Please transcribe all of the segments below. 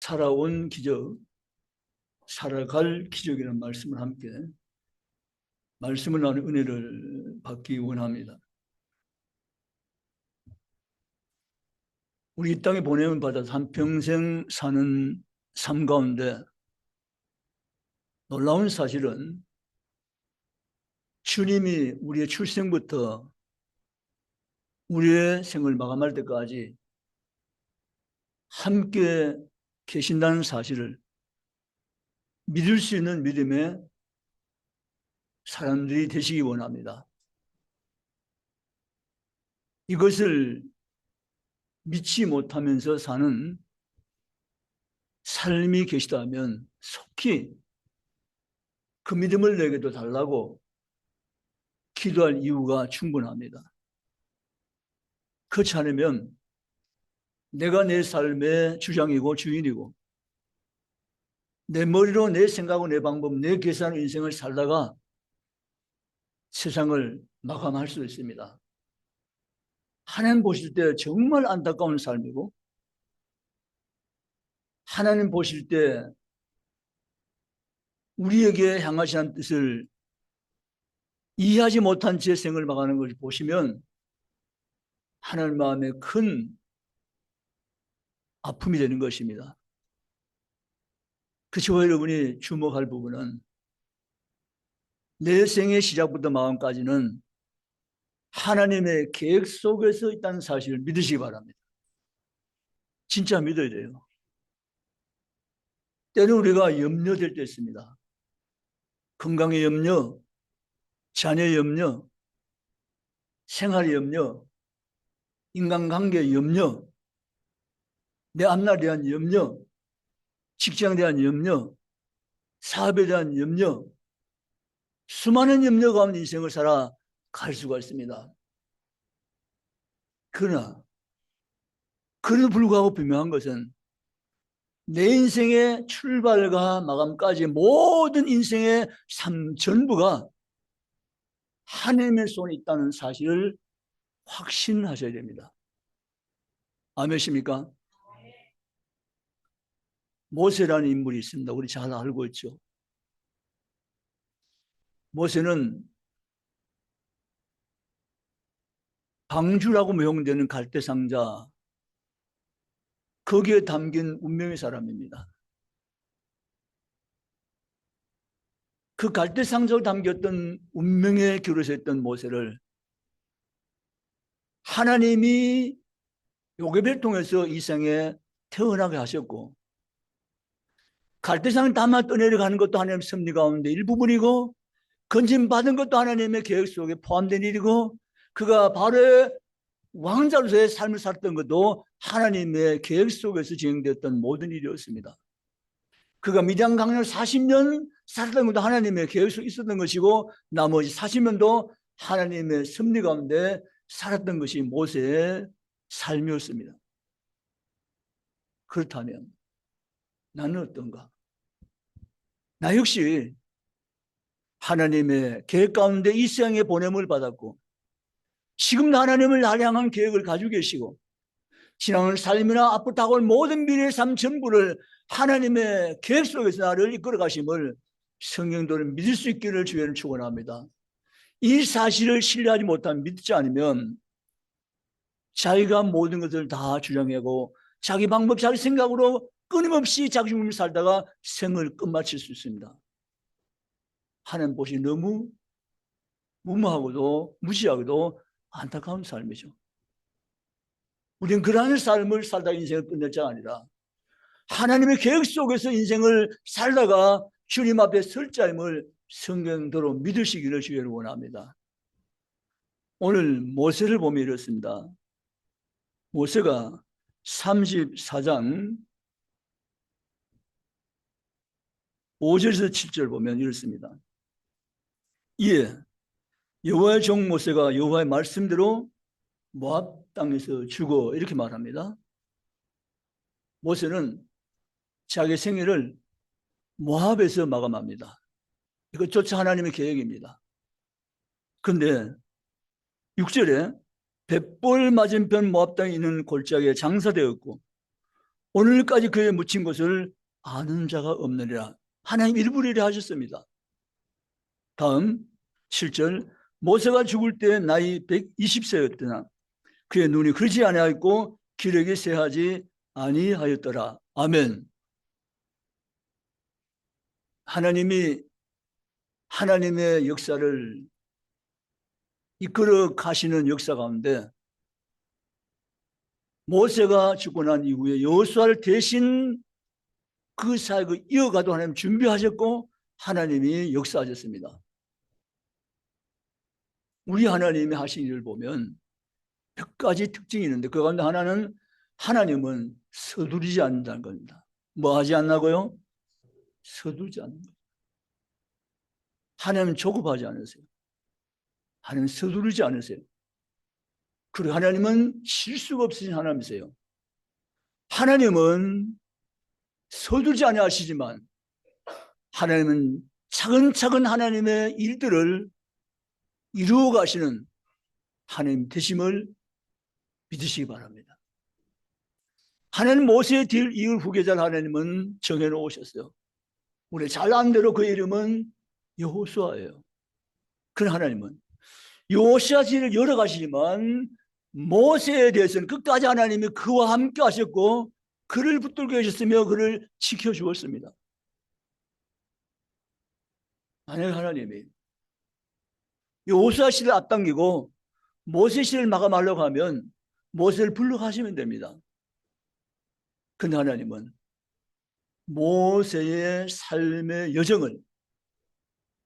살아온 기적, 살아갈 기적이라는 말씀을 함께 말씀을 나누는 은혜를 받기 원합니다. 우리 이 땅에 보냄을 받아서 한평생 사는 삶 가운데 놀라운 사실은 주님이 우리의 출생부터 우리의 생을 마감할 때까지 함께 계신다는 사실을 믿을 수 있는 믿음의 사람들이 되시기 원합니다. 이것을 믿지 못하면서 사는 삶이 계시다면 속히 그 믿음을 내게도 달라고 기도할 이유가 충분합니다. 그렇지 않으면 내가 내 삶의 주장이고 주인이고 내 머리로 내 생각하고 내 방법, 내 계산으로 인생을 살다가 세상을 마감할 수 있습니다. 하나님 보실 때 정말 안타까운 삶이고 하나님 보실 때 우리에게 향하시는 뜻을 이해하지 못한 제 생을 막아가는 것을 보시면 하나님 마음에 큰 아픔이 되는 것입니다. 그래서 여러분이 주목할 부분은 내 생의 시작부터 마음까지는 하나님의 계획 속에서 있다는 사실을 믿으시기 바랍니다. 진짜 믿어야 돼요. 때는 우리가 염려될 때 있습니다. 건강의 염려, 자녀의 염려, 생활의 염려, 인간관계의 염려, 내 앞날에 대한 염려, 직장에 대한 염려, 사업에 대한 염려, 수많은 염려 가운데 인생을 살아갈 수가 있습니다. 그러나 그럼에도 불구하고 분명한 것은 내 인생의 출발과 마감까지 모든 인생의 삶 전부가 하나님의 손에 있다는 사실을 확신하셔야 됩니다. 아멘입니까? 모세라는 인물이 있습니다. 우리 잘 알고 있죠. 모세는 방주라고 명되는 갈대상자, 거기에 담긴 운명의 사람입니다. 그 갈대상자로 담겼던 운명의 그릇에 있던 모세를 하나님이 요괴를 통해서 이 생에 태어나게 하셨고 갈대상을 담아 떠내려가는 것도 하나님의 섭리 가운데 일부분이고 건진받은 것도 하나님의 계획 속에 포함된 일이고 그가 바로 왕자로서의 삶을 살던 것도 하나님의 계획 속에서 진행되었던 모든 일이었습니다. 그가 미디안 강을 40년 살았던 것도 하나님의 계획 속에 있었던 것이고 나머지 40년도 하나님의 섭리 가운데 살았던 것이 모세의 삶이었습니다. 그렇다면 나는 어떤가? 나 역시 하나님의 계획 가운데 이 세상에 보냄을 받았고 지금도 하나님을 나를 향한 계획을 가지고 계시고 지나온 삶이나 앞으로 다가올 모든 미래의 삶 전부를 하나님의 계획 속에서 나를 이끌어 가심을 성경도를 믿을 수 있기를 주의를 축원합니다. 이 사실을 신뢰하지 못하면 믿지 않으면 자기가 모든 것을 다 주장하고 자기 방법, 자기 생각으로 끊임없이 자기 중심을 살다가 생을 끝마칠 수 있습니다. 하나님 보시 너무 무모하고도 무시하고도 안타까운 삶이죠. 우리는 그러한 삶을 살다가 인생을 끝낼 자가 아니라 하나님의 계획 속에서 인생을 살다가 주님 앞에 설 자임을 성경대로 믿으시기를 주의를 원합니다. 오늘 모세를 보면 이렇습니다. 모세가 34장 5절에서 7절 보면 이렇습니다. 이에 여호와의 종 모세가 여호와의 말씀대로 모압 땅에서 죽어 이렇게 말합니다. 모세는 자기 생애를 모압에서 마감합니다. 이것조차 하나님의 계획입니다. 그런데 6절에 벳볼 맞은편 모압 땅에 있는 골짜기에 장사되었고 오늘까지 그에 묻힌 것을 아는 자가 없느니라. 하나님 일부러 이래 하셨습니다. 다음 7절, 모세가 죽을 때 나이 120세였더나 그의 눈이 그러지 아니하였고 기력이 쇠하지 아니하였더라. 아멘. 하나님이 하나님의 역사를 이끌어 가시는 역사 가운데 모세가 죽고 난 이후에 여호수아를 대신 그 사역을 이어가도 하나님 준비하셨고 하나님이 역사하셨습니다. 우리 하나님이 하신 일을 보면 몇 가지 특징이 있는데 그 가운데 하나는 하나님은 서두르지 않는다는 겁니다. 뭐 하지 않나고요? 서두르지 않는 거예요. 하나님은 조급하지 않으세요. 하나님은 서두르지 않으세요. 그리고 하나님은 실수가 없으신 하나님이세요. 하나님은 서두르지 아니하시지만 하나님은 차근차근 하나님의 일들을 이루어 가시는 하나님 되심을 믿으시기 바랍니다. 하나님 모세의 뒤를 이을 후계자를 하나님은 정해놓으셨어요. 우리 잘 아는 대로 그 이름은 여호수아예요. 그 하나님은 여호수아를 열어가시지만 모세에 대해서는 끝까지 하나님이 그와 함께 하셨고 그를 붙들고 계셨으며 그를 지켜주었습니다. 만약 하나님이 여호수아 시를 앞당기고 모세 시를 마감하려고 하면 모세를 불러가시면 됩니다. 근데 하나님은 모세의 삶의 여정을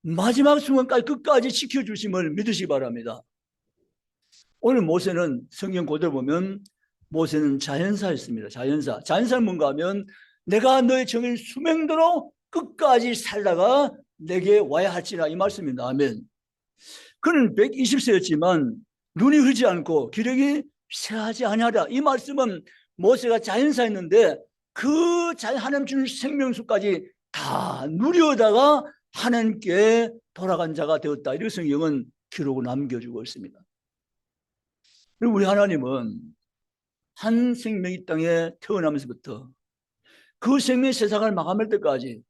마지막 순간까지 끝까지 지켜주심을 믿으시기 바랍니다. 오늘 모세는 성경 그대로 보면 모세는 자연사였습니다. 자연사는 뭔가 하면 내가 너의 정인 수명대로 끝까지 살다가 내게 와야 할지라 이 말씀입니다. 아멘. 그는 120세였지만 눈이 흐르지 않고 기력이 쇠하지 아니하라. 이 말씀은 모세가 자연사였는데 그 하나님 주는 생명수까지 다 누려다가 하나님께 돌아간 자가 되었다. 이렇게 성경은 기록을 남겨주고 있습니다. 그리고 우리 하나님은 한 생명이 땅에 태어나면서부터 그 생명의 세상을 마감할 때까지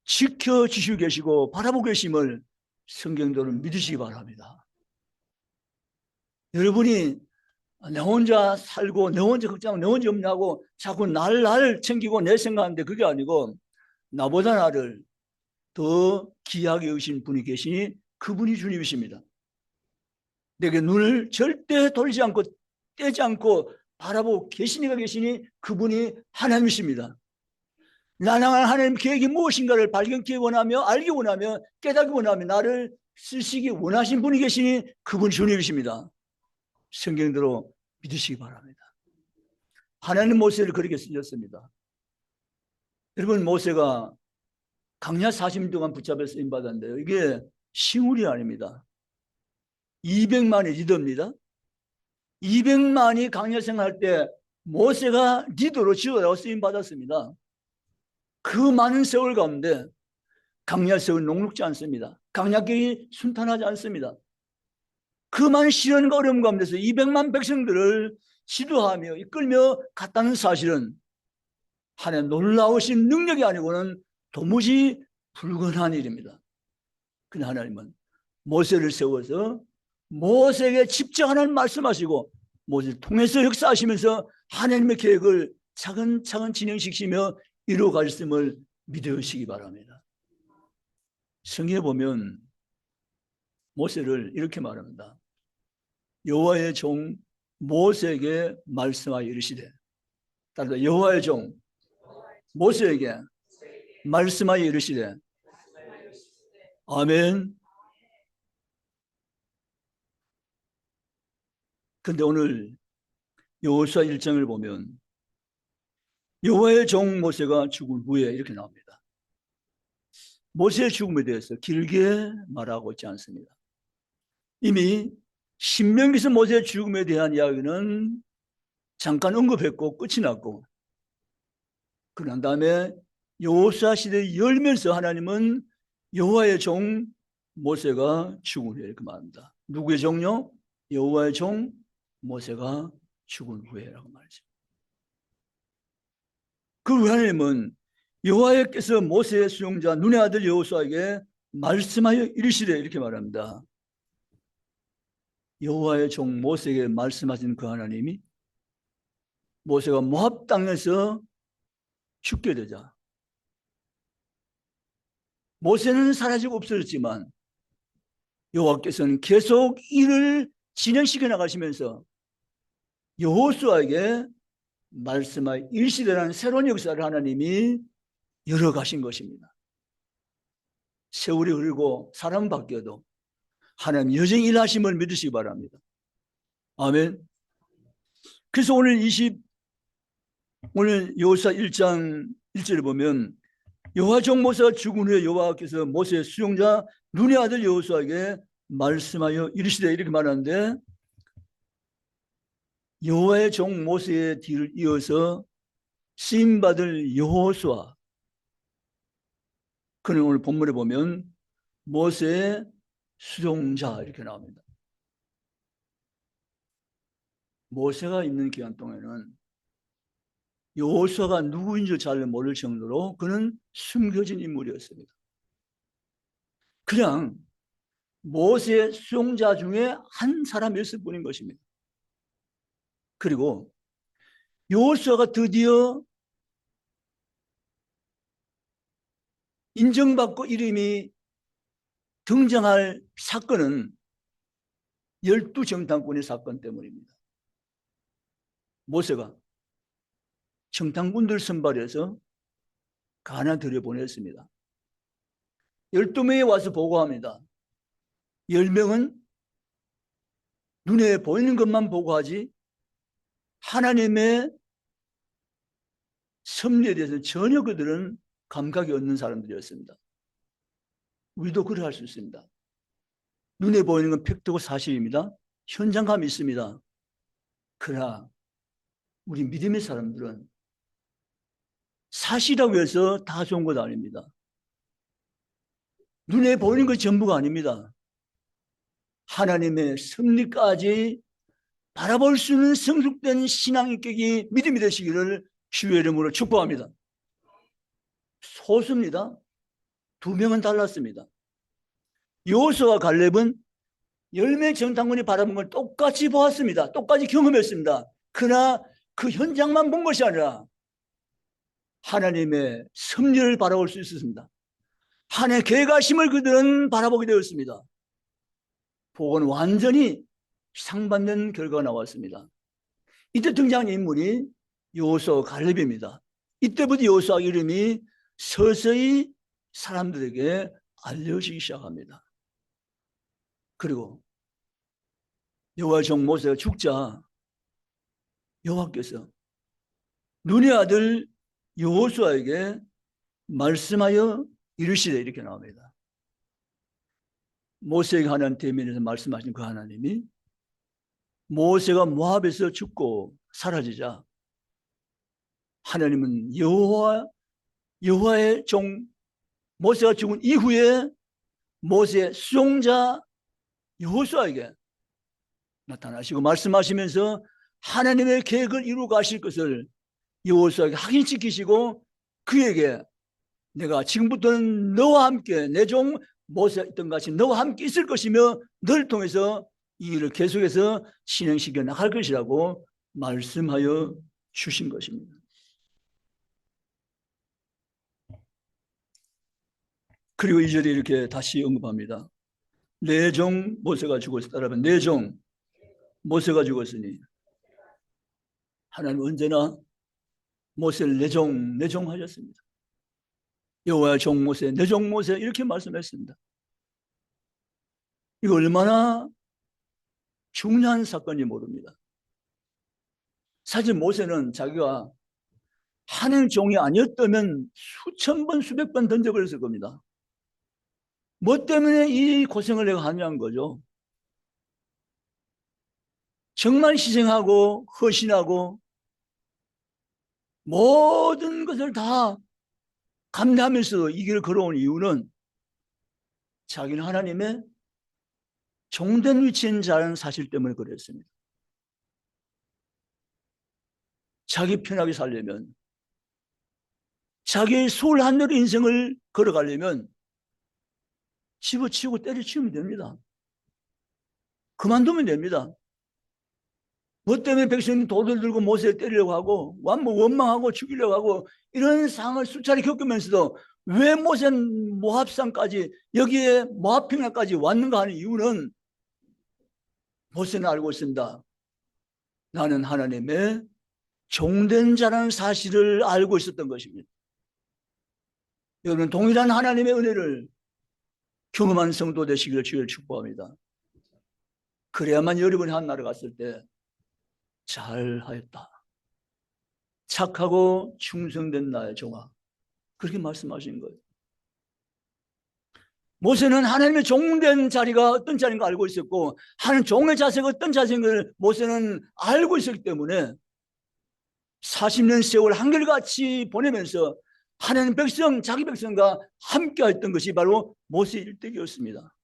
지켜주시고 계시고 바라보고 계심을 성경대로 믿으시기 바랍니다. 여러분이 내 혼자 살고 내 혼자 걱정하고 내 혼자 염려하고 자꾸 날 챙기고 내 생각하는데 그게 아니고 나보다 나를 더 귀하게 여기신 분이 계시니 그분이 주님이십니다. 내게 눈을 절대 돌리지 않고 떼지 않고 바라보고 계시니 그분이 하나님이십니다. 나를 향한 하나님 계획이 무엇인가를 발견하기 원하며 알기 원하며 깨닫기 원하며 나를 쓰시기 원하신 분이 계시니 그분이 주님이십니다. 성경대로 믿으시기 바랍니다. 하나님 모세를 그렇게 쓰셨습니다. 여러분 모세가 광야 40년 동안 붙잡혀 쓰임받았는데요. 이게 쉬운 일이 아닙니다. 200만이 리더입니다. 200만이 광야 생활할 때 모세가 리더로 지도자로 쓰임받았습니다. 그 많은 세월 가운데 광야 세월 녹록지 않습니다. 광야길이 순탄하지 않습니다. 그 많은 시련과 어려움 가운데서 200만 백성들을 지도하며 이끌며 갔다는 사실은 하나님 놀라우신 능력이 아니고는 도무지 불가능한 일입니다. 그러나 하나님은 모세를 세워서 모세에게 직접 하나님 말씀하시고 모세를 통해서 역사하시면서 하나님의 계획을 차근차근 진행시키며 이루어 가셨음을 믿으시기 바랍니다. 성경에 보면 모세를 이렇게 말합니다. 여호와의 종 모세에게 말씀하여 이르시되, 따라서 여호와의 종 모세에게 말씀하여 이르시되, 아멘. 근데 오늘 여호수아 1장을 보면 여호와의 종 모세가 죽은 후에 이렇게 나옵니다. 모세의 죽음에 대해서 길게 말하고 있지 않습니다. 이미 신명기서 모세의 죽음에 대한 이야기는 잠깐 언급했고 끝이 났고, 그런 다음에 여호수아 시대에 열면서 하나님은 여호와의 종 모세가 죽은 후에 이렇게 말합니다. 누구의 종요? 여호와의 종 모세가 죽은 후에라고 말이죠. 그 하나님은 여호와께서 모세의 수용자 눈의 아들 여호수아에게 말씀하여 이르시되 이렇게 말합니다. 여호와의 종 모세에게 말씀하신 그 하나님이 모세가 모압 땅에서 죽게 되자 모세는 사라지고 없어졌지만 여호와께서는 계속 일을 진행시켜 나가시면서 여호수아에게 말씀하여 일시대라는 새로운 역사를 하나님이 열어가신 것입니다. 세월이 흐르고 사람 바뀌어도 하나님 여전히 일하심을 믿으시기 바랍니다. 아멘. 그래서 오늘 여호수아 1장 1절에 보면 여호와 종 모세가 죽은 후에 여호와께서 모세의 수용자 눈의 아들 여호수아에게 말씀하여 이르시되 이렇게 말하는데 여호와의 종 모세의 뒤를 이어서 쓰임받을 여호수아, 그는 오늘 본문에 보면 모세의 수용자 이렇게 나옵니다. 모세가 있는 기간 동안에는 여호수아가 누구인지 잘 모를 정도로 그는 숨겨진 인물이었습니다. 그냥 모세의 수용자 중에 한 사람이었을 뿐인 것입니다. 그리고 여호수아가 드디어 인정받고 이름이 등장할 사건은 12정탐꾼의 사건 때문입니다. 모세가 정탐꾼들 선발해서 가나안 들여보냈습니다. 12명이 와서 보고합니다. 10명은 눈에 보이는 것만 보고하지 하나님의 섭리에 대해서 전혀 그들은 감각이 없는 사람들이었습니다. 우리도 그래 할 수 있습니다. 눈에 보이는 건 팩트고 사실입니다. 현장감이 있습니다. 그러나 우리 믿음의 사람들은 사실이라고 해서 다 좋은 것 아닙니다. 눈에 보이는 것 전부가 아닙니다. 하나님의 섭리까지 바라볼 수 있는 성숙된 신앙인격이 믿음이 되시기를 주의 이름으로 축복합니다. 소수입니다. 2명은 달랐습니다. 여호수아와 갈렙은 10명의 정탐꾼이 바라본 걸 똑같이 보았습니다. 똑같이 경험했습니다. 그러나 그 현장만 본 것이 아니라 하나님의 섭리를 바라볼 수 있었습니다. 하나님의 계획하심을 그들은 바라보게 되었습니다. 복은 완전히 상반된 결과가 나왔습니다. 이때 등장한 인물이 여호수아 갈렙입니다. 이때부터 여호수아 이름이 서서히 사람들에게 알려지기 시작합니다. 그리고 여호와의 종 모세가 죽자 여호와께서 눈의 아들 여호수아에게 말씀하여 이르시되 이렇게 나옵니다. 모세에게 하나님 대면에서 말씀하신 그 하나님이 모세가 모압에서 죽고 사라지자 하나님은 여호와의 종 모세가 죽은 이후에 모세의 수용자 여호수아에게 나타나시고 말씀하시면서 하나님의 계획을 이루어 가실 것을 여호수아에게 확인시키시고 그에게 내가 지금부터는 너와 함께 내 종 모세가 있던 같이 너와 함께 있을 것이며 너를 통해서 이 일을 계속해서 진행시켜 나갈 것이라고 말씀하여 주신 것입니다. 그리고 2절에 이렇게 다시 언급합니다. 내 종 모세가 죽었다. 여러분, 내 종 모세가 죽었으니 하나님 언제나 모세를 내 종 하셨습니다. 여호와의 종 모세, 내 종 모세 이렇게 말씀했습니다. 이거 얼마나 중요한 사건인지 모릅니다. 사실 모세는 자기가 하나님의 종이 아니었다면 수천 번 수백 번 던져버렸을 겁니다. 뭐 때문에 이 고생을 내가 하냐는 거죠. 정말 희생하고 헌신하고 모든 것을 다 감내하면서도 이 길을 걸어온 이유는 자기는 하나님의 종된 위치에 있는 자라는 사실 때문에 그랬습니다. 자기 편하게 살려면 자기의 소홀 한늘 인생을 걸어가려면 집어치우고 때려치우면 됩니다. 그만두면 됩니다. 뭐 때문에 백성이 돌을 들고 모세를 때리려고 하고 원망하고 죽이려고 하고 이런 상황을 수차례 겪으면서도 왜 모세는 모압산까지 여기에 모압평야까지 왔는가 하는 이유는 모세는 알고 있습니다. 나는 하나님의 종된 자라는 사실을 알고 있었던 것입니다. 여러분 동일한 하나님의 은혜를 경험하는 성도 되시기를 주를 축복합니다. 그래야만 여러분이 한나라 갔을 때 잘하였다. 착하고 충성된 나의 종아. 그렇게 말씀하신 거예요. 모세는 하나님의 종된 자리가 어떤 자리인가 알고 있었고 하나님 종의 자세가 어떤 자세인 걸 모세는 알고 있었기 때문에 40년 세월 한결같이 보내면서 하나님 백성, 자기 백성과 함께 했던 것이 바로 모세 일대기였습니다.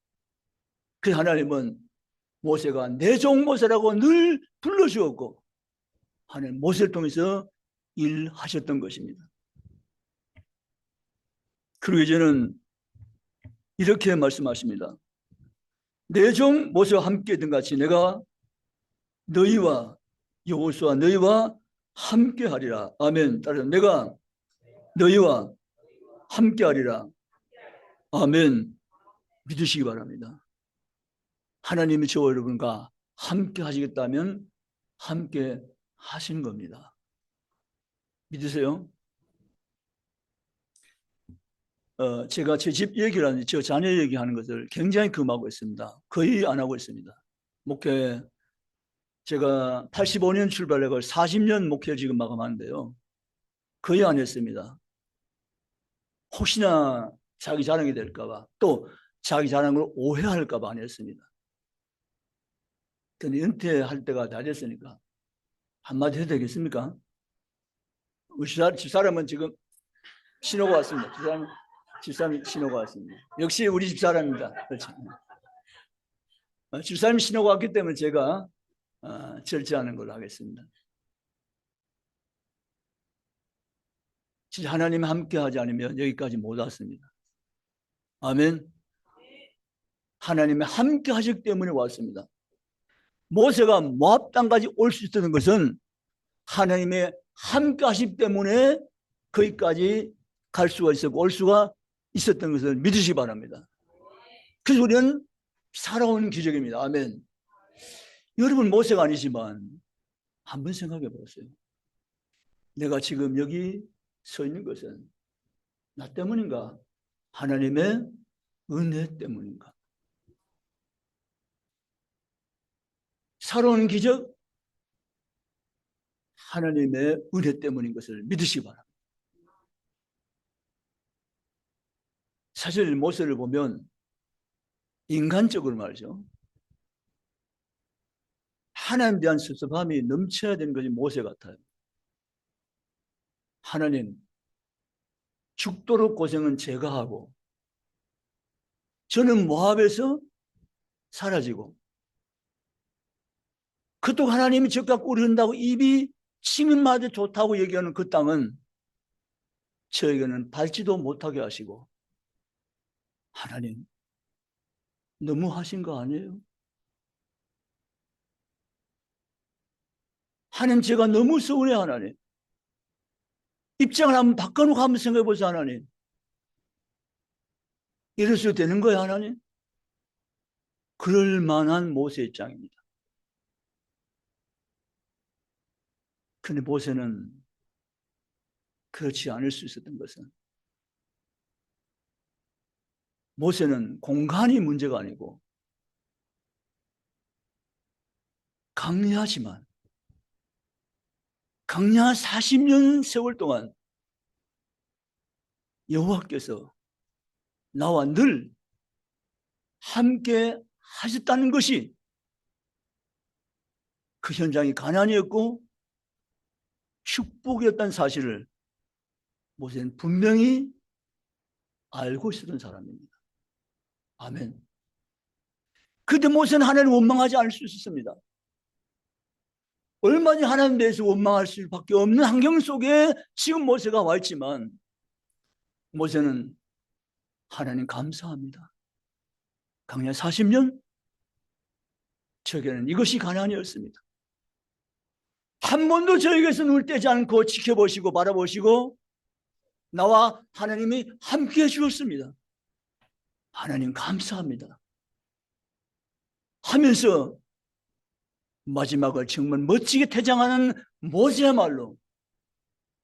그래서 하나님은 모세가 내 종 모세라고 늘 불러주었고 하나님 모세를 통해서 일하셨던 것입니다. 그리고 이제는 이렇게 말씀하십니다. 내 종 모세와 함께 했던 같이 내가 너희와 여호수아 너희와 함께 하리라. 아멘. 따라서 내가 너희와 함께 하리라. 아멘. 믿으시기 바랍니다. 하나님이 저와 여러분과 함께 하시겠다면 함께 하시는 겁니다. 믿으세요? 제가 제 집 얘기를 하는데 저 자녀 얘기하는 것을 굉장히 금하고 있습니다. 거의 안 하고 있습니다. 목회 제가 85년 출발해서 40년 목회 지금 마감하는데요. 거의 안 했습니다. 혹시나 자기 자랑이 될까 봐 또 자기 자랑을 오해할까 봐 안 했습니다. 근데 은퇴할 때가 다 됐으니까 한마디 해도 되겠습니까? 우리 집사람은 지금 신호가 왔습니다. 집사람이 신호가 왔습니다. 역시 우리 집사람입니다. 그렇죠. 집사람이 신호가 왔기 때문에 제가 절제하는 걸로 하겠습니다. 진짜 하나님 함께 하지 않으면 여기까지 못 왔습니다. 아멘. 하나님이 함께 하셨기 때문에 왔습니다. 모세가 모압 땅까지 올 수 있었던 것은 하나님의 함께 하시기 때문에 거기까지 갈 수가 있었고 올 수가 있었던 것을 믿으시기 바랍니다. 그래서 우리는 살아온 기적입니다. 아멘. 여러분 모세가 아니지만 한번 생각해 보세요. 내가 지금 여기 서 있는 것은 나 때문인가? 하나님의 은혜 때문인가? 살아온 기적 하나님의 은혜 때문인 것을 믿으시기 바랍니다. 사실 모세를 보면 인간적으로 말이죠. 하나님에 대한 섭섭함이 넘쳐야 되는 것이 모세 같아요. 하나님, 죽도록 고생은 제가 하고 저는 모압에서 사라지고 그토록 하나님이 적과 꿀을 흔다고 입이 치면마저 좋다고 얘기하는 그 땅은 저에게는 밟지도 못하게 하시고 하나님 너무 하신 거 아니에요? 하나님 제가 너무 서운해 하나님. 입장을 한번 바꿔놓고 한번 생각해 보세요 하나님. 이래서 되는 거예요 하나님? 그럴 만한 모세 입장입니다. 그런데 모세는 그렇지 않을 수 있었던 것은 모세는 공간이 문제가 아니고 강렬하지만 강렬 40년 세월 동안 여호와께서 나와 늘 함께 하셨다는 것이 그 현장이 가난이었고 축복이었다는 사실을 모세는 분명히 알고 있었던 사람입니다. 아멘. 그때 모세는 하나님을 원망하지 않을 수 있었습니다. 얼마나 하나님에 대해서 원망할 수밖에 없는 환경 속에 지금 모세가 와 있지만 모세는 하나님 감사합니다. 광야 40년 저에게는 이것이 가난이었습니다. 한 번도 저에게서 눈을 떼지 않고 지켜보시고 바라보시고 나와 하나님이 함께해 주었습니다. 하나님 감사합니다 하면서 마지막을 정말 멋지게 퇴장하는 모세야말로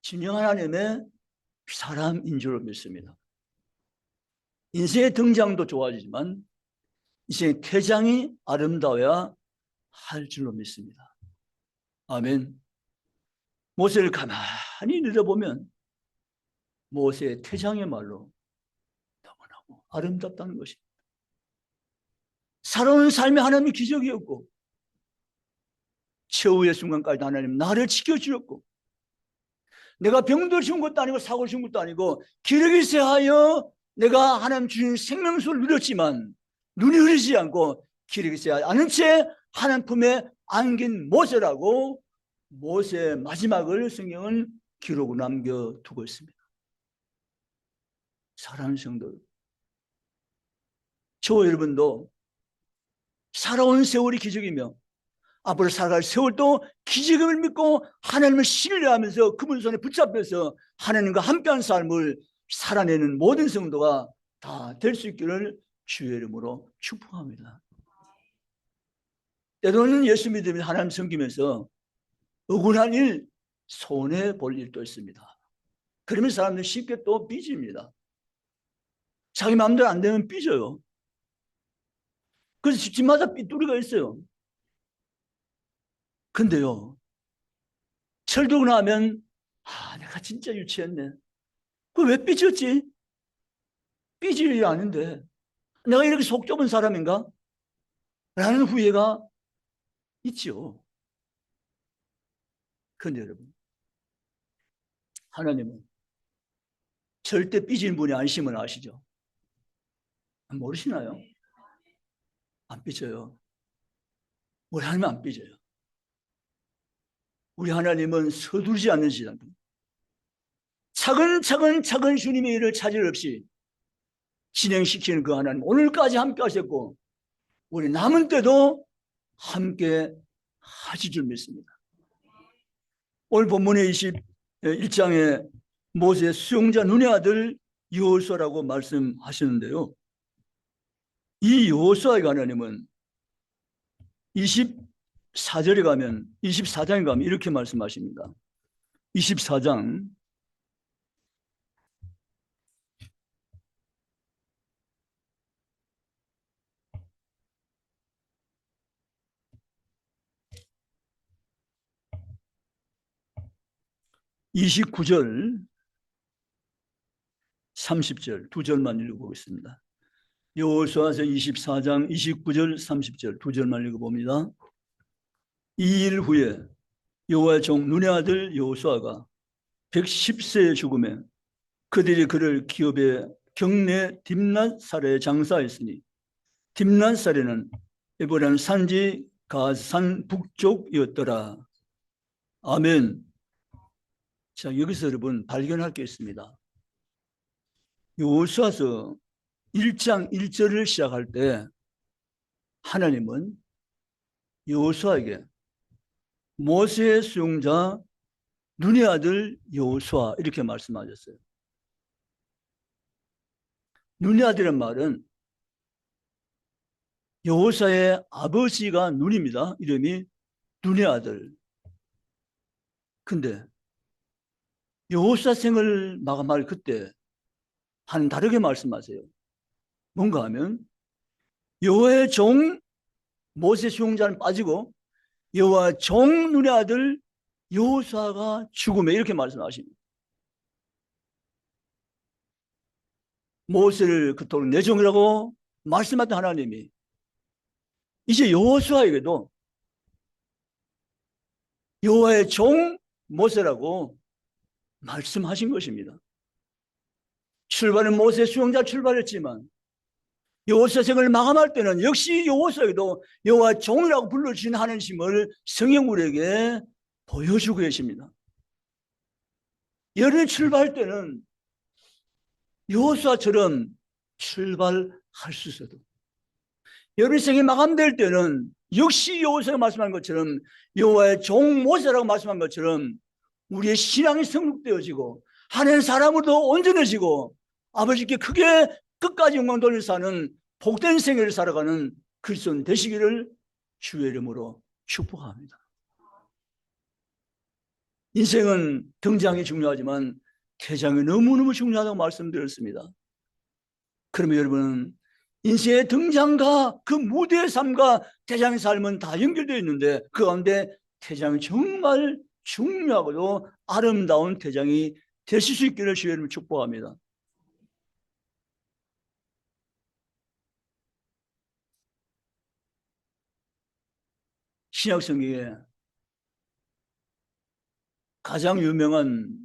진정 하나님의 사람인 줄 믿습니다. 인생의 등장도 좋아지지만 인생의 퇴장이 아름다워야 할 줄로 믿습니다. 아멘. 모세를 가만히 들여보면 모세의 퇴장의 말로 너무너무 아름답다는 것입니다. 살아오는 삶의 하나님의 기적이었고 최후의 순간까지 하나님 나를 지켜주셨고 내가 병들 죽은 것도 아니고 사고를 죽은 것도 아니고 기력이 쇠하여 내가 하나님 주신 생명수를 누렸지만 눈이 흐리지 않고 기력이 쇠하지 않은 채 하나님 품에 안긴 모세라고 모세의 마지막을 성경은 기록으로 남겨두고 있습니다. 사랑하는 성도, 저와 여러분도 살아온 세월이 기적이며 앞으로 살아갈 세월도 기적을 믿고 하나님을 신뢰하면서 그분 손에 붙잡혀서 하나님과 함께한 삶을 살아내는 모든 성도가 다 될 수 있기를 주의 이름으로 축복합니다. 때로는 예수 믿으면서 하나님 섬기면서 억울한 일, 손해볼 일도 있습니다. 그러면 사람들이 쉽게 또 삐집니다. 자기 마음대로 안 되면 삐져요. 그래서 집마다 삐뚤이가 있어요. 근데요, 철들고 나면 내가 진짜 유치했네. 그 왜 삐졌지? 삐질 일이 아닌데 내가 이렇게 속 좁은 사람인가? 라는 후회가 있죠. 그런데 여러분, 하나님은 절대 삐진 분이 아니심을 아시죠? 모르시나요? 안 삐져요. 우리 하나님은 안 삐져요. 우리 하나님은 서두르지 않으시다. 차근차근 주님의 일을 차질 없이 진행시키는 그 하나님, 오늘까지 함께 하셨고 우리 남은 때도 함께 하실 줄 믿습니다. 오늘 본문의 21장에 모세의 수용자 눈의 아들 여호수아라고 말씀하시는데요, 이 여호수아의 하나님은 24절에 가면 24장에 가면 이렇게 말씀하십니다. 24장 29절 30절 두 절만 읽어보겠습니다. 여호수아서 24장 29절 30절 두 절만 읽어봅니다. 2일 후에 여호와의 종 눈의 아들 여호수아가 110세의 죽음에 그들이 그를 기업의 경내 딥낫사레에 장사했으니 딥낫사레는 에브라임 산지 가산 북쪽이었더라. 아멘. 자, 여기서 여러분 발견할 게 있습니다. 여호수아서 1장 1절을 시작할 때 하나님은 여호수아에게 모세의 수용자 눈의 아들 여호수아 이렇게 말씀하셨어요. 눈의 아들이란 말은 여호수아의 아버지가 눈입니다. 이름이 눈의 아들. 근데 여호수아 생을 마감할 그때 한 다르게 말씀하세요. 뭔가 하면 여호와의 종 모세 수용자는 빠지고 여호와 종 눈의 아들 여호수아가 죽음에 이렇게 말씀하십니다. 모세를 그토록 내 종이라고 말씀하던 하나님이 이제 여호수아에게도 여호와의 종 모세라고 말씀하신 것입니다. 출발은 모세 수용자 출발했지만 여호수아 생을 마감할 때는 역시 여호수아에게도 여호와 종이라고 불러주신 하나님을 성경 우리에게 보여주고 계십니다. 여름에 출발할 때는 여호수아처럼 출발할 수 있어도 여러분 생이 마감될 때는 역시 여호수아가 말씀한 것처럼 여호와의 종 모세라고 말씀한 것처럼 우리의 신앙이 성숙되어지고 하나님 사람으로도 온전해지고 아버지께 크게 끝까지 영광 돌려 사는 복된 생애를 살아가는 그리스도인 되시기를 주의 이름으로 축복합니다. 인생은 등장이 중요하지만 퇴장이 너무너무 중요하다고 말씀드렸습니다. 그러면 여러분은 인생의 등장과 그 무대의 삶과 퇴장의 삶은 다 연결되어 있는데 그 가운데 퇴장이 정말 중요하고도 아름다운 퇴장이 되실 수 있기를 주의 이름으로 축복합니다. 신약 성경에 가장 유명한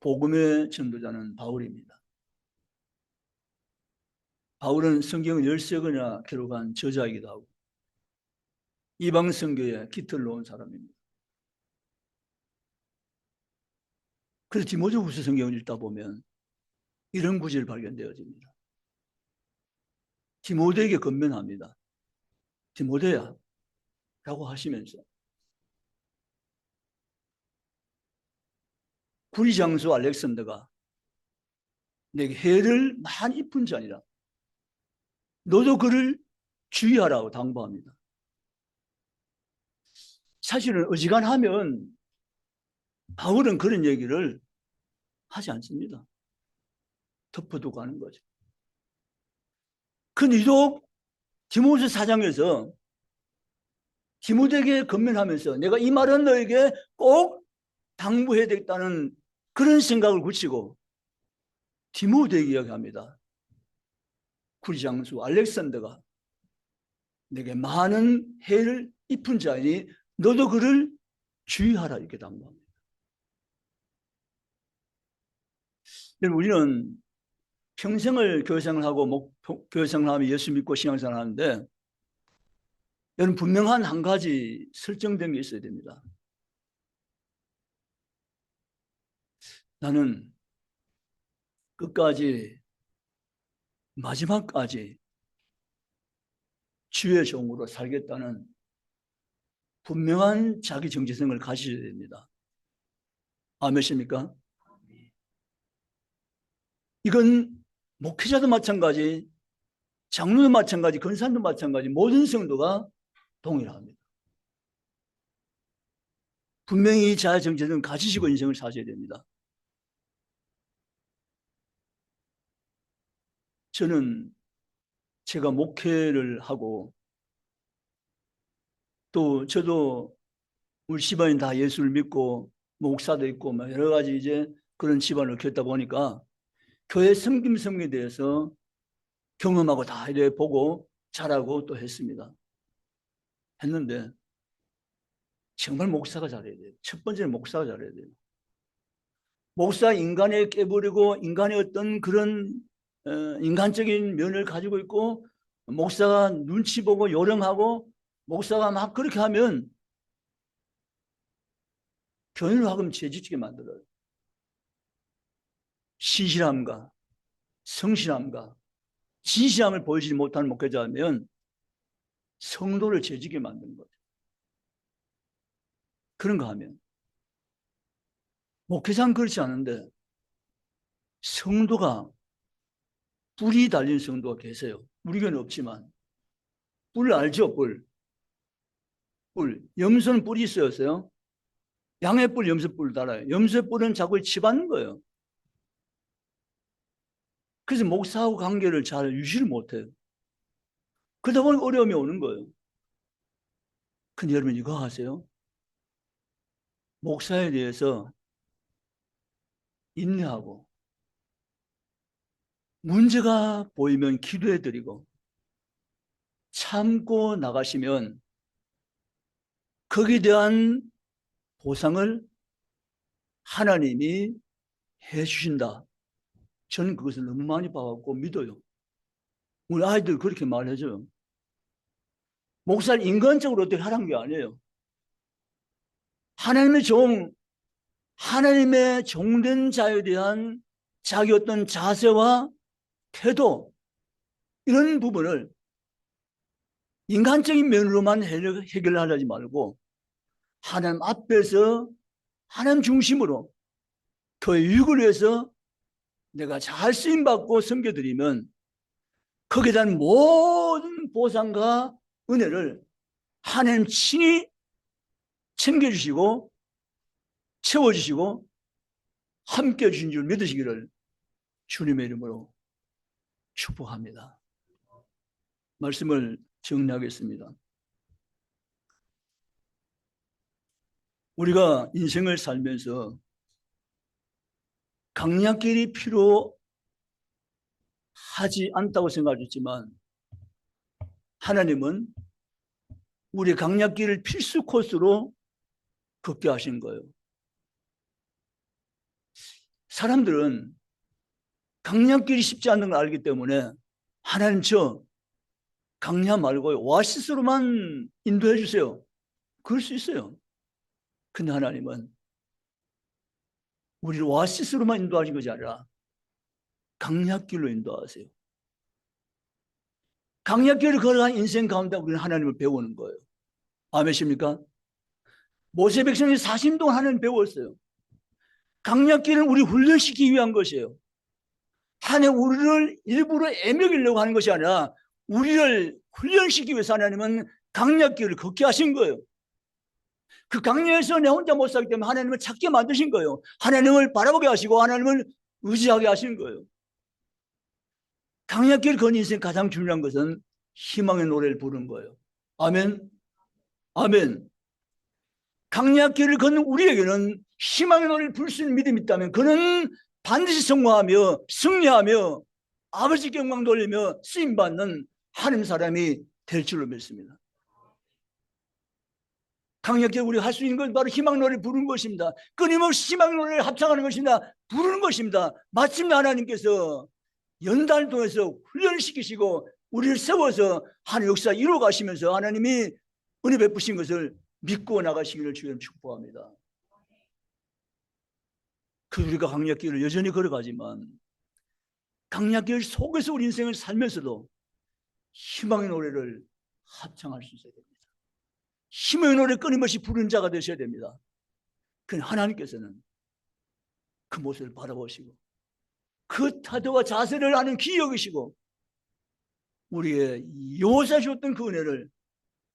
복음의 전도자는 바울입니다. 바울은 성경을 13권이나 기록한 저자이기도 하고 이방 선교에 깃을 놓은 사람입니다. 그래서 디모데후서 성경을 읽다 보면 이런 구절이 발견되어집니다. 디모데에게 건면합니다. 디모데야 라고 하시면서 구리장수 알렉산더가 내게 해를 많이 입은 자니라. 너도 그를 주의하라고 당부합니다. 사실은 어지간하면 바울은 그런 얘기를 하지 않습니다. 덮어두고 하는 거죠. 근데 유독 디모데후서 4장에서 디모데에게 건면하면서 내가 이 말은 너에게 꼭 당부해야 되겠다는 그런 생각을 굳히고 디모데에게 이야기합니다. 구리장수 알렉산더가 내게 많은 해를 입은 자이니 너도 그를 주의하라 이렇게 당부합니다. 우리는 평생을 교회생활을 하고 교회생활을 하면 예수 믿고 신앙생활을 하는데 여러분 분명한 한 가지 설정된 게 있어야 됩니다. 나는 끝까지 마지막까지 주의 종으로 살겠다는 분명한 자기 정체성을 가지셔야 됩니다. 아멘입니까? 이건 목회자도 마찬가지, 장로도 마찬가지, 권사도 마찬가지, 모든 성도가 동일합니다. 분명히 이 자아 정체성을 가지시고 인생을 사셔야 됩니다. 저는 제가 목회를 하고 또 저도 우리 집안이 다 예수를 믿고 목사도 있고 여러 가지 이제 그런 집안을 겪다 보니까 교회 섬김성에 대해서 경험하고 다 이래 보고 잘하고 또 했습니다. 했는데 정말 목사가 잘해야 돼요. 첫 번째는 목사가 잘해야 돼요. 목사 인간에 깨버리고 인간의 어떤 그런 인간적인 면을 가지고 있고 목사가 눈치 보고 요령하고 목사가 막 그렇게 하면 교인을 하금 죄짓게 만들어요. 신실함과 성실함과 진실함을 보이지 못하는 목회자면 성도를 죄짓게 만드는 거죠. 그런가 하면 목회자는 그렇지 않은데 성도가 뿔이 달린 성도가 계세요. 우리 교회는 없지만 뿔 알죠? 뿔. 염소는 뿔이 있어요. 양의 뿔, 염소 뿔 달아요. 염소의 뿔은 자꾸 치받는 거예요. 그래서 목사하고 관계를 잘 유지를 못해요. 그러다 보니 어려움이 오는 거예요. 근데 여러분 이거 아세요? 목사에 대해서 인내하고 문제가 보이면 기도해드리고 참고 나가시면 거기에 대한 보상을 하나님이 해주신다. 저는 그것을 너무 많이 봐왔고 믿어요. 우리 아이들 그렇게 말해줘요. 목사를 인간적으로 어떻게 하라는 게 아니에요. 하나님의 종된 자에 대한 자기 어떤 자세와 태도 이런 부분을 인간적인 면으로만 해결하지 말고 하나님 앞에서 하나님 중심으로 교회 유익을 위해서 내가 잘 쓰임받고 섬겨드리면 거기에 대한 모든 보상과 은혜를 하나님 친히 챙겨주시고 채워주시고 함께해 주신 줄 믿으시기를 주님의 이름으로 축복합니다. 말씀을 정리하겠습니다. 우리가 인생을 살면서 강약길이 필요하지 않다고 생각했지만 하나님은 우리 강약길을 필수 코스로 걷게 하신 거예요. 사람들은 강약길이 쉽지 않은 걸 알기 때문에 하나님 저 강야 말고 오아시스로만 인도해 주세요. 그럴 수 있어요. 근데 하나님은 우리를 오아시스로만 인도하신 것이 아니라 강약길로 인도하세요. 강약길을 걸어간 인생 가운데 우리는 하나님을 배우는 거예요. 아멘입니까? 모세 백성이 40년 동안 하나님 배웠어요. 강약길은 우리 훈련시키기 위한 것이에요. 하나님 우리를 일부러 애먹이려고 하는 것이 아니라 우리를 훈련시키기 위해서 하나님은 강약길을 걷게 하신 거예요. 그 강야에서 내 혼자 못 살기 때문에 하나님을 찾게 만드신 거예요. 하나님을 바라보게 하시고 하나님을 의지하게 하신 거예요. 강약길 걷는 인생 가장 중요한 것은 희망의 노래를 부르는 거예요. 아멘. 아멘. 강약길을 걷는 우리에게는 희망의 노래를 부를 수 있는 믿음이 있다면 그는 반드시 성공하며 승리하며 아버지께 영광 돌리며 쓰임받는 하나님 사람이 될 줄로 믿습니다. 강력하게 우리가 할 수 있는 건 바로 희망 노래를 부르는 것입니다. 끊임없이 희망 노래를 합창하는 것입니다. 부르는 것입니다. 마침내 하나님께서 연단을 통해서 훈련을 시키시고 우리를 세워서 하나님 역사 이루어 가시면서 하나님이 은혜 베푸신 것을 믿고 나가시기를 주님 축복합니다. 그 우리가 강약길을 여전히 걸어가지만 강약길 속에서 우리 인생을 살면서도 희망의 노래를 합창할 수 있어야 됩니다. 희망의 노래 끊임없이 부르는 자가 되셔야 됩니다. 그 하나님께서는 그 모습을 바라보시고 그 태도와 자세를 하는 귀히 여기시고 우리의 요새 주었던 그 은혜를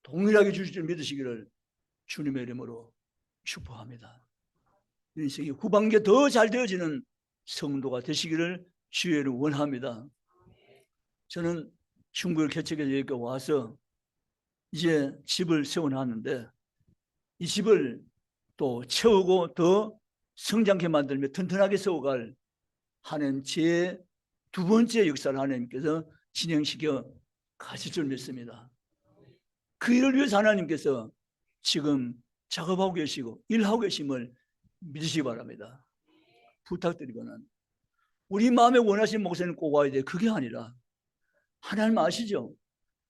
동일하게 주실 줄 믿으시기를 주님의 이름으로 축복합니다. 인생이 후반기에 더 잘 되어지는 성도가 되시기를 주의를 원합니다. 저는 중국을 개척해서 여기 와서 이제 집을 세워놨는데 이 집을 또 채우고 더 성장케 만들며 튼튼하게 세워갈 하나님 제 두 번째 역사를 하나님께서 진행시켜 가실 줄 믿습니다. 그 일을 위해서 하나님께서 지금 작업하고 계시고 일하고 계심을 믿으시기 바랍니다. 부탁드리고는 우리 마음에 원하시는 목사님 꼭 와야 돼. 그게 아니라 하나님 아시죠?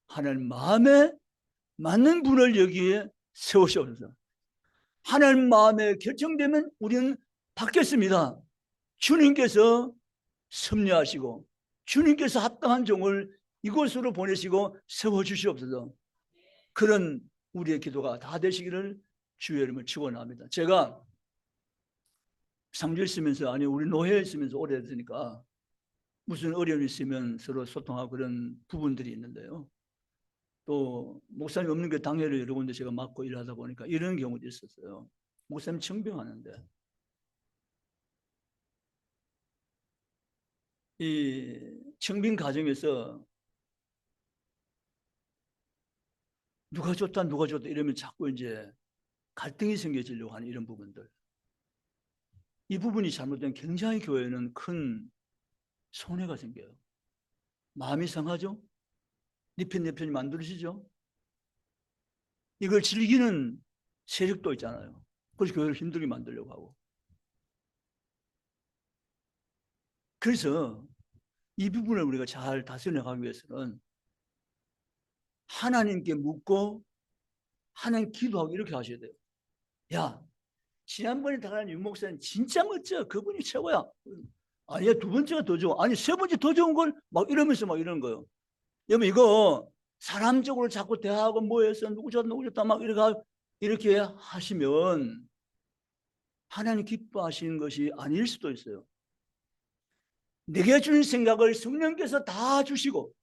하나님 마음에 맞는 분을 여기에 세우셔서 하나님 마음에 결정되면 우리는 받겠습니다. 주님께서 섭리하시고 주님께서 합당한 종을 이곳으로 보내시고 세워주시옵소서. 그런 우리의 기도가 다 되시기를 주의 이름을 축원합니다. 제가 상주에 있으면서 아니 우리 노회에 있으면서 오래됐으니까 무슨 어려움이 있으면 서로 소통하고 그런 부분들이 있는데요. 또 목사님 없는 게 당회를 여러 군데 제가 맡고 일하다 보니까 이런 경우도 있었어요. 목사님 청빙하는데 이 청빙 과정에서 누가 좋다 누가 좋다 이러면 자꾸 이제 갈등이 생겨지려고 하는 이런 부분들, 이 부분이 잘못되면 굉장히 교회는 큰 손해가 생겨요. 마음이 상하죠. 네 편 내 편이 만들어지죠. 이걸 즐기는 세력도 있잖아요. 그래서 교회를 힘들게 만들려고 하고. 그래서 이 부분을 우리가 잘 다스려 나가기 위해서는 하나님께 묻고 하나님 기도하고 이렇게 하셔야 돼요. 야, 지난번에 당한 윤 목사님 진짜 멋져. 그분이 최고야. 아니, 두 번째가 더 좋아. 아니, 세 번째 더 좋은 걸 막 이러면서 막 이러는 거예요. 여러분, 이거 사람적으로 자꾸 대화하고 뭐해서 누구졌다 막 이렇게 하시면 하나님 기뻐하시는 것이 아닐 수도 있어요. 내게 주는 생각을 성령께서 다 주시고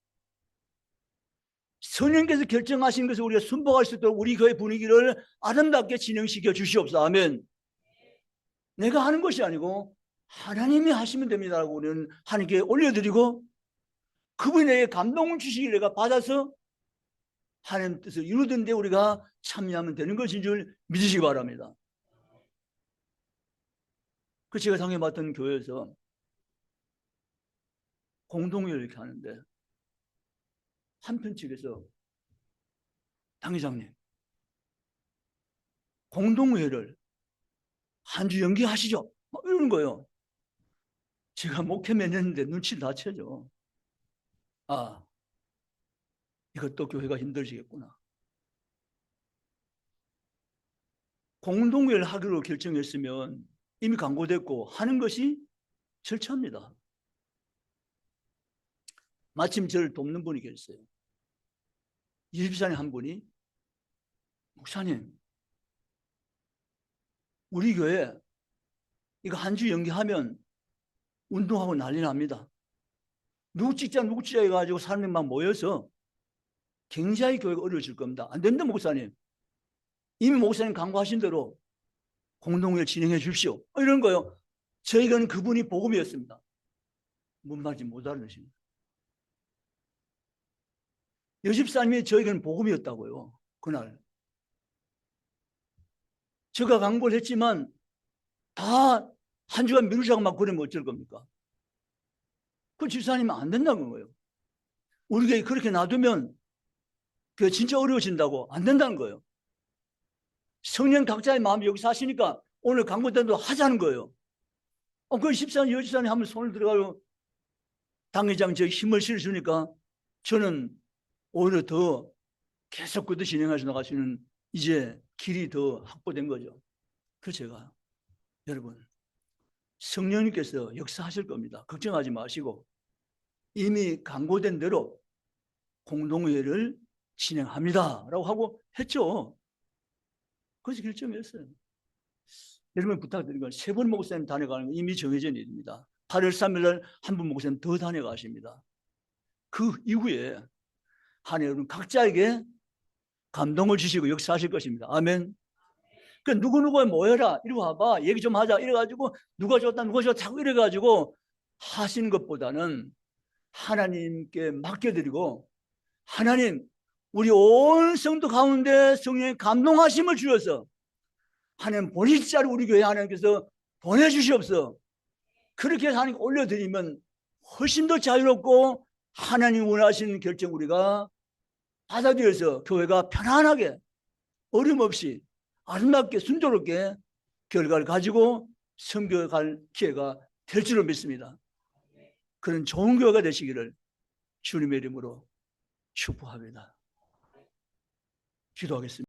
성령께서 결정하신 것을 우리가 순복할 수 있도록 우리 교회 분위기를 아름답게 진행시켜 주시옵소서. 아멘. 내가 하는 것이 아니고 하나님이 하시면 됩니다라고 우리는 하나님께 올려드리고 그분이 내게 감동을 주시길 내가 받아서 하나님 뜻을 이루던 데 우리가 참여하면 되는 것인 줄 믿으시기 바랍니다. 그 제가 당해봤던 교회에서 공동회를 이렇게 하는데 한편 측에서 당회장님 공동회를 한 주 연기하시죠 막 이러는 거예요. 제가 목회 몇 년인데 눈치를 다 채죠. 아, 이것도 교회가 힘들시겠구나. 공동회를 하기로 결정했으면 이미 광고됐고 하는 것이 절차입니다. 마침 저를 돕는 분이 계셨어요. 20살의 한 분이 목사님 우리 교회 이거 한 주 연기하면 운동하고 난리 납니다. 누구 찍자 해가지고 사람들이 막 모여서 굉장히 교회가 어려워질 겁니다. 안 된다 목사님. 이미 목사님 강구하신 대로 공동회를 진행해 주십시오. 이런 거요. 저희는 그분이 복음이었습니다. 뭔 말인지 못 알아듣습니다. 여집사님이 저에게는 복음이었다고요. 그날. 제가 강구를 했지만 다 한 주간 미루자고 막 그러면 어쩔 겁니까? 그 집사님은 안 된다는 거예요. 우리가 그렇게 놔두면 그게 진짜 어려워진다고 안 된다는 거예요. 성령 각자의 마음이 여기 사시니까 오늘 강구대도 하자는 거예요. 그 집사님, 여집사님 한번 손을 들어가고 당회장 저 힘을 실어주니까 저는 오히려 더 계속 그도 진행해서 나갈 수 있는 이제 길이 더 확보된 거죠. 그래서 제가 여러분 성령님께서 역사하실 겁니다. 걱정하지 마시고 이미 강구된 대로 공동회를 진행합니다 라고 하고 했죠. 그래서 결정했어요. 여러분 부탁드리는 건 세 분 목사님 다녀가는 건 이미 정해진 일입니다. 8월 3일 날 한 분 목사님 더 다녀가십니다. 그 이후에 한 여러분 각자에게 감동을 주시고 역사하실 것입니다. 아멘. 그 누구누구에 모여라 이리 와봐 얘기 좀 하자 이래가지고 누가 좋다 누가 좋다 자꾸 이래가지고 하시는 것보다는 하나님께 맡겨드리고 하나님 우리 온 성도 가운데 성령의 감동하심을 주셔서 하나님 보실 자를 우리 교회 하나님께서 보내주시옵소서. 그렇게 하나님 올려드리면 훨씬 더 자유롭고 하나님 원하시는 결정 우리가 받아들여서 교회가 편안하게 어려움 없이 아름답게 순조롭게 결과를 가지고 섬겨갈 기회가 될 줄로 믿습니다. 그런 좋은 교회가 되시기를 주님의 이름으로 축복합니다. 기도하겠습니다.